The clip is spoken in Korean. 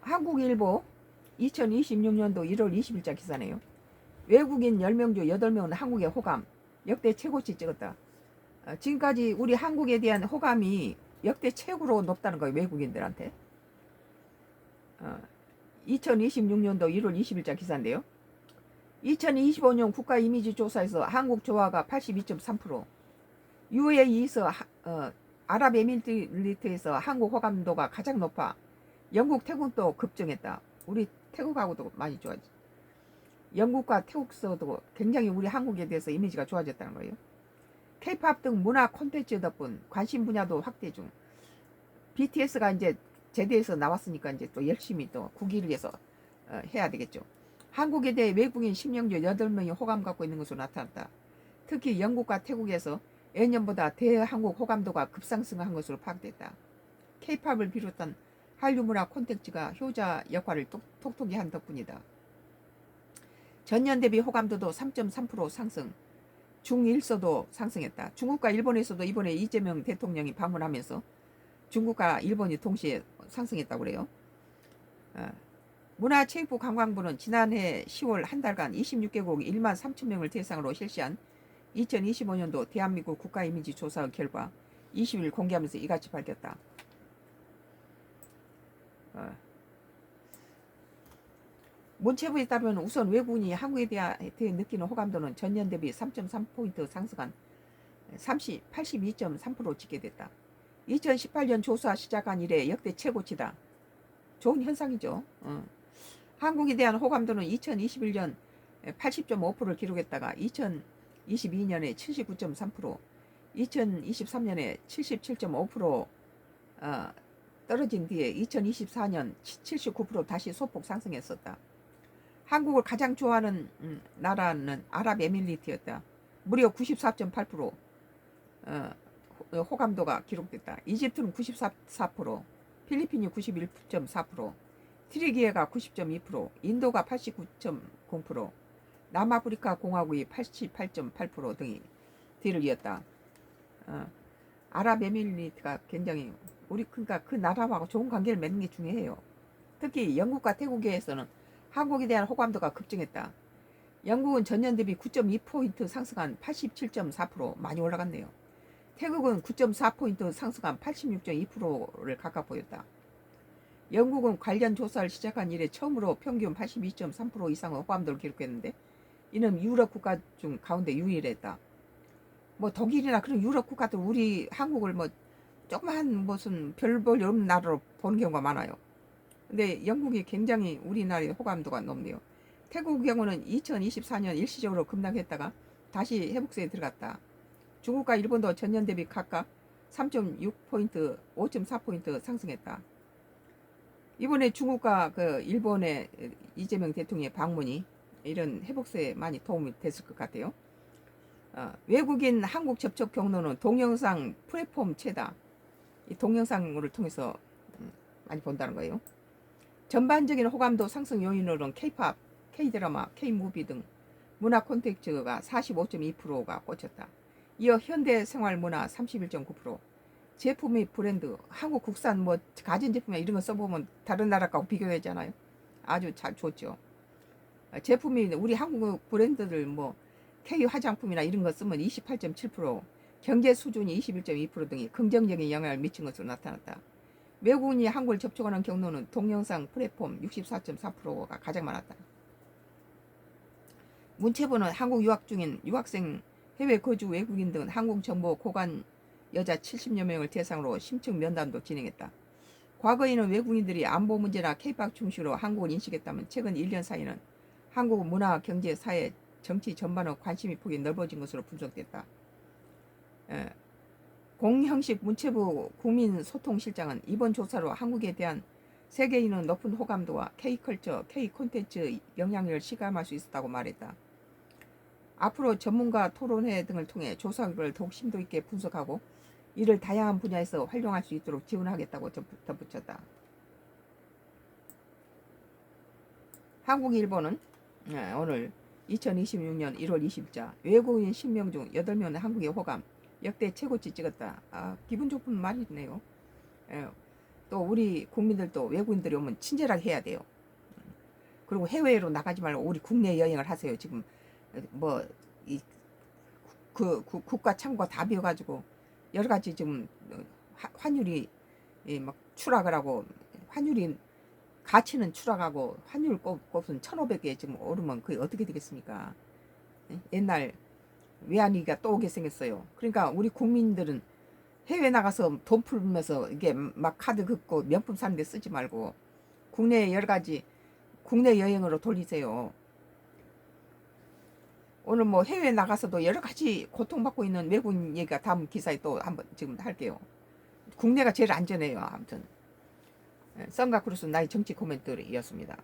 한국일보 2026년도 1월 20일자 기사네요. 외국인 10명 중 8명은 한국에 호감, 역대 최고치 찍었다. 지금까지 우리 한국에 대한 호감이 역대 최고로 높다는 거예요. 외국인들한테. 2026년도 1월 20일자 기사인데요. 2025년 국가 이미지 조사에서 한국 조화가 82.3%, UAE에서 아랍에미리트에서 한국 호감도가 가장 높아 영국, 태국도 급증했다. 우리 태국하고도 많이 좋아지. 영국과 태국서도 굉장히 우리 한국에 대해서 이미지가 좋아졌다는 거예요. K-팝 등 문화 콘텐츠 덕분 관심 분야도 확대 중. BTS가 이제 제대에서 나왔으니까 이제 또 열심히 또 국위를 위해서 해야 되겠죠. 한국에 대해 외국인 10명 중 8명이 호감 갖고 있는 것으로 나타났다. 특히 영국과 태국에서 예년보다 대한국 호감도가 급상승한 것으로 파악됐다. K-팝을 비롯한 한류 문화 콘텐츠가 효자 역할을 톡톡히 한 덕분이다. 전년 대비 호감도도 3.3% 상승, 중일서도 상승했다. 중국과 일본에서도 이번에 이재명 대통령이 방문하면서 중국과 일본이 동시에 상승했다고 그래요. 문화체육부 관광부는 지난해 10월 한 달간 26개국 1만 3천 명을 대상으로 실시한 2025년도 대한민국 국가 이미지 조사 결과 20일 공개하면서 이같이 밝혔다. 문체부에 따르면 우선 외국인이 한국에 대해 느끼는 호감도는 전년 대비 3.3포인트 상승한 82.3% 집계됐다. 2018년 조사 시작한 이래 역대 최고치다. 좋은 현상이죠. 한국에 대한 호감도는 2021년 80.5%를 기록했다가 2022년에 79.3%, 2023년에 77.5% 떨어진 뒤에 2024년 79% 다시 소폭 상승했었다. 한국을 가장 좋아하는 나라는 아랍에미리트였다. 무려 94.8% 호감도가 기록됐다. 이집트는 94%, 필리핀이 91.4%, 트리기에가 90.2%, 인도가 89.0%, 남아프리카 공화국이 88.8% 등이 뒤를 이었다. 아랍에미리트가 굉장히 그러니까 그 나라하고 좋은 관계를 맺는 게 중요해요. 특히 영국과 태국에서는 한국에 대한 호감도가 급증했다. 영국은 전년 대비 9.2포인트 상승한 87.4% 많이 올라갔네요. 태국은 9.4포인트 상승한 86.2%를 각각 보였다. 영국은 관련 조사를 시작한 이래 처음으로 평균 82.3% 이상의 호감도를 기록했는데 이는 유럽 국가 중 가운데 유일했다. 독일이나 그런 유럽 국가들 우리 한국을 조그만 무슨 별 볼 없는 나라로 보는 경우가 많아요. 근데 영국이 굉장히 우리나라의 호감도가 높네요. 태국 경우는 2024년 일시적으로 급락했다가 다시 회복세에 들어갔다. 중국과 일본도 전년 대비 각각 3.6포인트, 5.4포인트 상승했다. 이번에 중국과 일본의 이재명 대통령의 방문이 이런 회복세에 많이 도움이 됐을 것 같아요. 외국인 한국 접촉 경로는 동영상 플랫폼 최다. 이 동영상을 통해서 많이 본다는 거예요. 전반적인 호감도 상승 요인으로는 K-팝, K-드라마, K-무비 등 문화 콘텐츠가 45.2%가 꽂혔다. 이어 현대생활문화 31.9%, 제품 및 브랜드, 한국 국산 가전제품이나 이런 거 써보면 다른 나라하고 비교되잖아요. 아주 잘 좋죠. 제품이 우리 한국 브랜드들 K 화장품이나 이런 거 쓰면 28.7%, 경제 수준이 21.2% 등이 긍정적인 영향을 미친 것으로 나타났다. 외국인이 한국을 접촉하는 경로는 동영상 플랫폼 64.4%가 가장 많았다. 문체부는 한국 유학 중인 유학생, 해외 거주 외국인 등 한국 정보 고관 여자 70여 명을 대상으로 심층 면담도 진행했다. 과거에는 외국인들이 안보 문제나 K-팝 중심으로 한국을 인식했다면 최근 1년 사이는 한국 문화, 경제, 사회, 정치 전반의 관심이 폭이 넓어진 것으로 분석됐다. 공형식 문체부 국민소통실장은 이번 조사로 한국에 대한 세계인의 높은 호감도와 K컬처, K콘텐츠 영향력을 실감할 수 있었다고 말했다. 앞으로 전문가 토론회 등을 통해 조사 결과를 더욱 심도 있게 분석하고 이를 다양한 분야에서 활용할 수 있도록 지원하겠다고 덧붙였다. 한국일보는 오늘 2026년 1월 20일자 외국인 10명 중 8명은 한국의 호감, 역대 최고치 찍었다. 기분 좋은 말이네요. 또 우리 국민들도 외국인들이 오면 친절하게 해야 돼요. 그리고 해외로 나가지 말고 우리 국내 여행을 하세요. 지금 뭐 이 국가 창고가 다 비어가지고 여러 가지 지금 환율이 막 추락을 하고 환율이 가치는 추락하고 환율 값은 1,500에 지금 오르면 그게 어떻게 되겠습니까? 옛날 외환위기가 또 오게 생겼어요. 그러니까 우리 국민들은 해외 나가서 돈 풀면서 이게 막 카드 긁고 명품 사는 데 쓰지 말고 국내 여러 가지 국내 여행으로 돌리세요. 오늘 뭐 해외 나가서도 여러 가지 고통받고 있는 외국인 얘기가 다음 기사에 또 한번 지금 할게요. 국내가 제일 안전해요. 아무튼 썬가 크루스 나의 정치 코멘터리였습니다.